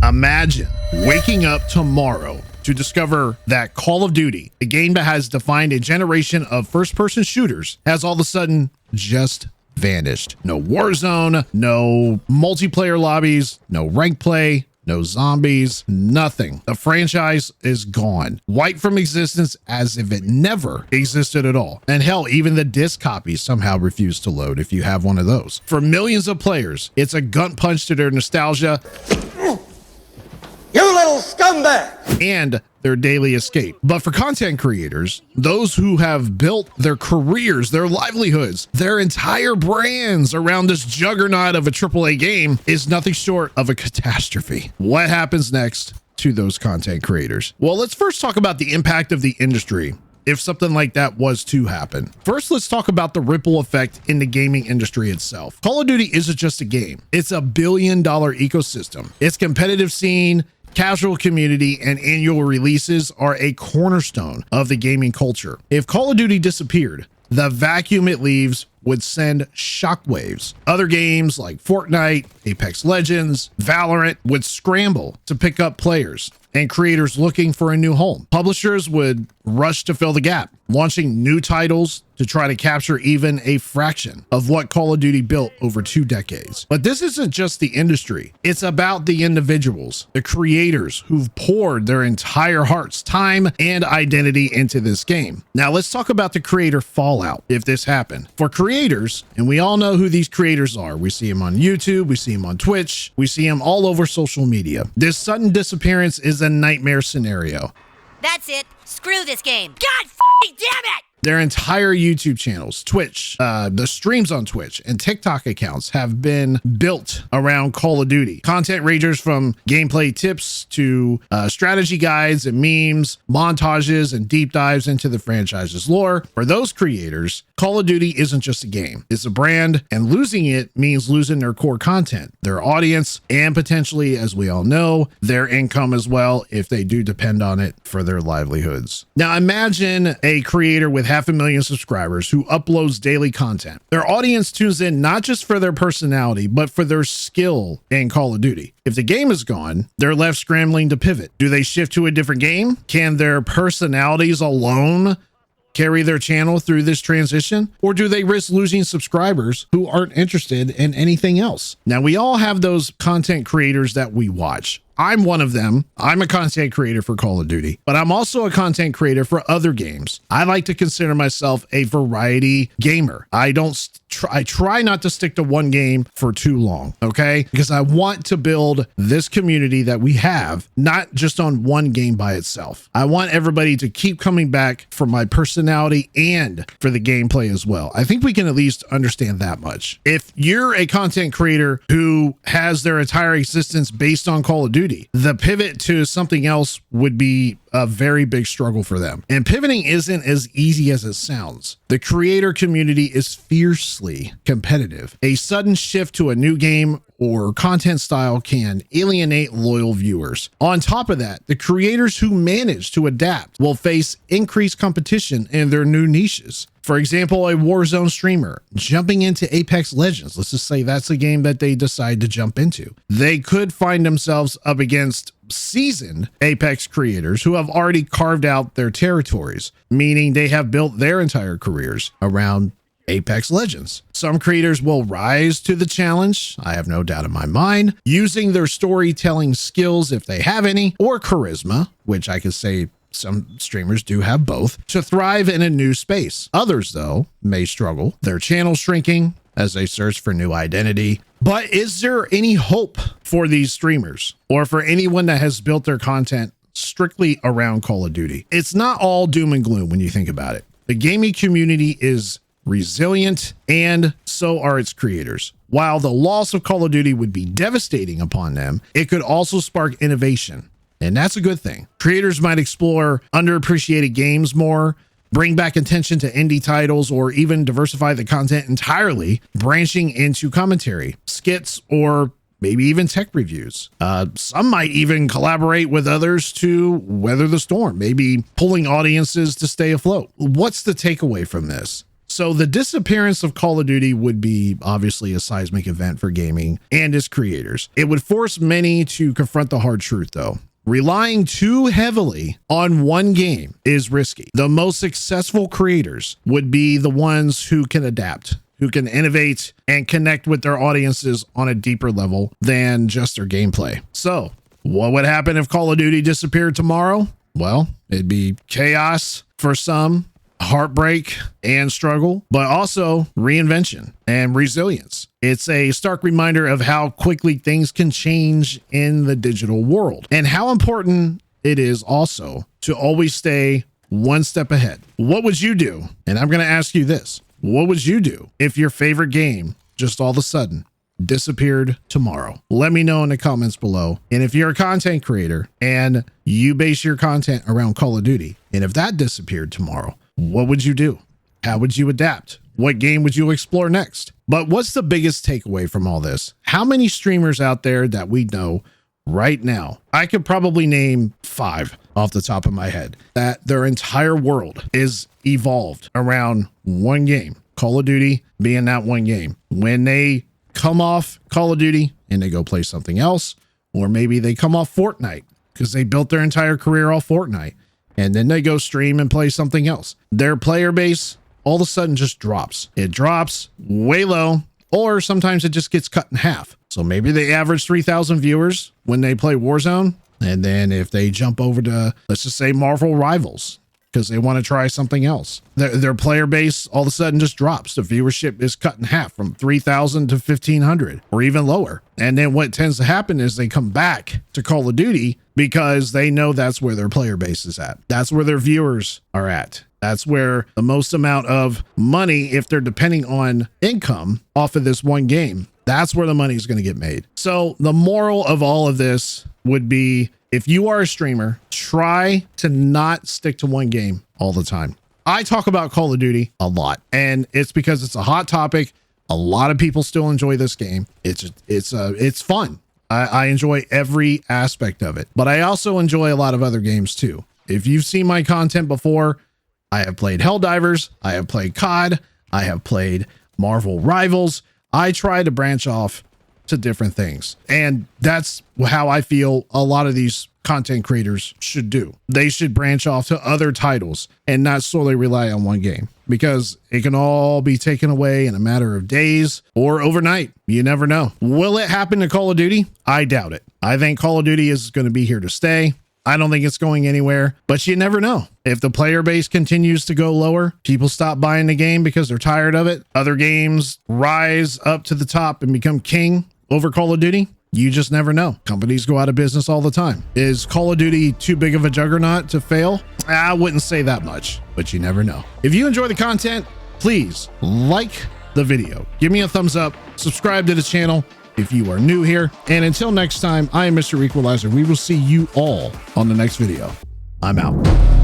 Imagine waking up tomorrow to discover that Call of Duty, a game that has defined a generation of first-person shooters, has all of a sudden just vanished. No Warzone, no multiplayer lobbies, no rank play, no zombies, nothing. The franchise is gone, wiped from existence as if it never existed at all. And hell, even the disc copies somehow refuse to load if you have one of those. For millions of players, it's a gut punch to their nostalgia. You little scumbag! And their daily escape. But for content creators, those who have built their careers, their livelihoods, their entire brands around this juggernaut of a AAA game is nothing short of a catastrophe. What happens next to those content creators? Well, let's first talk about the impact of the industry if something like that was to happen. First, let's talk about the ripple effect in the gaming industry itself. Call of Duty isn't just a game. It's a billion-dollar ecosystem. Its competitive scene, casual community, and annual releases are a cornerstone of the gaming culture. If Call of Duty disappeared, the vacuum it leaves would send shockwaves. Other games like Fortnite, Apex Legends, Valorant would scramble to pick up players and creators looking for a new home. Publishers would rush to fill the gap, launching new titles to try to capture even a fraction of what Call of Duty built over 2 decades. But this isn't just the industry. It's about the individuals, the creators who've poured their entire hearts, time, and identity into this game. Now let's talk about the creator fallout if this happened. For creators, and we all know who these creators are. We see them on YouTube, we see them on Twitch, we see them all over social media. This sudden disappearance is a nightmare scenario. That's it. Screw this game. God f***ing damn it! Their entire YouTube channels, Twitch, the streams on Twitch, and TikTok accounts have been built around Call of Duty. Content rangers from gameplay tips to strategy guides and memes, montages, and deep dives into the franchise's lore. For those creators, Call of Duty isn't just a game. It's a brand, and losing it means losing their core content, their audience, and potentially, as we all know, their income as well if they do depend on it for their livelihoods. Now imagine a creator with 500,000 subscribers who uploads daily content. Their audience tunes in not just for their personality, but for their skill in Call of Duty. If the game is gone, they're left scrambling to pivot. Do they shift to a different game? Can their personalities alone carry their channel through this transition? Or do they risk losing subscribers who aren't interested in anything else? Now, we all have those content creators that we watch. I'm one of them. I'm a content creator for Call of Duty, but I'm also a content creator for other games. I like to consider myself a variety gamer. I try not to stick to one game for too long, okay? Because I want to build this community that we have, not just on one game by itself. I want everybody to keep coming back for my personality and for the gameplay as well. I think we can at least understand that much. If you're a content creator who has their entire existence based on Call of Duty, the pivot to something else would be a very big struggle for them. And pivoting isn't as easy as it sounds. The creator community is fiercely competitive. A sudden shift to a new game or content style can alienate loyal viewers. On top of that, the creators who manage to adapt will face increased competition in their new niches. For example, a Warzone streamer jumping into Apex Legends, let's just say that's a game that they decide to jump into. They could find themselves up against seasoned Apex creators who have already carved out their territories, meaning they have built their entire careers around Apex Legends. Some creators will rise to the challenge, I have no doubt in my mind, using their storytelling skills if they have any, or charisma, which I could say some streamers do have both, to thrive in a new space. Others, though, may struggle, their channel shrinking as they search for new identity. But is there any hope for these streamers or for anyone that has built their content strictly around Call of Duty? It's not all doom and gloom when you think about it. The gaming community is resilient, and so are its creators. While the loss of Call of Duty would be devastating upon them, it could also spark innovation. And that's a good thing. Creators might explore underappreciated games more, bring back attention to indie titles, or even diversify the content entirely, branching into commentary, skits, or maybe even tech reviews. Some might even collaborate with others to weather the storm, maybe pulling audiences to stay afloat. What's the takeaway from this? So the disappearance of Call of Duty would be obviously a seismic event for gaming and its creators. It would force many to confront the hard truth, though. Relying too heavily on one game is risky. The most successful creators would be the ones who can adapt, who can innovate and connect with their audiences on a deeper level than just their gameplay. So what would happen if Call of Duty disappeared tomorrow? Well, it'd be chaos for some, heartbreak and struggle, but also reinvention and resilience. It's a stark reminder of how quickly things can change in the digital world and how important it is also to always stay one step ahead. What would you do? And I'm going to ask you this. What would you do if your favorite game just all of a sudden disappeared tomorrow? Let me know in the comments below. And if you're a content creator and you base your content around Call of Duty, and if that disappeared tomorrow, what would you do? How would you adapt? What game would you explore next? But what's the biggest takeaway from all this? How many streamers out there that we know right now? I could probably name 5 off the top of my head that their entire world is evolved around one game, Call of Duty being that one game. When they come off Call of Duty and they go play something else, or maybe they come off Fortnite because they built their entire career off Fortnite, and then they go stream and play something else. Their player base all of a sudden just drops. It drops way low, or sometimes it just gets cut in half. So maybe they average 3,000 viewers when they play Warzone. And then if they jump over to, let's just say, Marvel Rivals, because they want to try something else, their player base all of a sudden just drops. The viewership is cut in half from 3,000 to 1,500 or even lower. And then what tends to happen is they come back to Call of Duty because they know that's where their player base is at. That's where their viewers are at. That's where the most amount of money, if they're depending on income off of this one game, that's where the money is going to get made. So the moral of all of this would be, if you are a streamer, try to not stick to one game all the time. I talk about Call of Duty a lot, and it's because it's a hot topic. A lot of people still enjoy this game. It's fun. I enjoy every aspect of it, but I also enjoy a lot of other games too. If you've seen my content before, I have played Helldivers, I have played COD, I have played Marvel Rivals. I try to branch off to different things, and that's how I feel a lot of these content creators should do. They should branch off to other titles and not solely rely on one game, because it can all be taken away in a matter of days or overnight. You never know. Will it happen to Call of Duty? I doubt it. I think Call of Duty is going to be here to stay. I don't think it's going anywhere, but you never know. If the player base continues to go lower, people stop buying the game because they're tired of it. Other games rise up to the top and become king over Call of Duty. You just never know. Companies go out of business all the time. Is Call of Duty too big of a juggernaut to fail? I wouldn't say that much, but you never know. If you enjoy the content, please like the video. Give me a thumbs up. Subscribe to the channel if you are new here. And until next time, I am Mr. Equalizer. We will see you all on the next video. I'm out.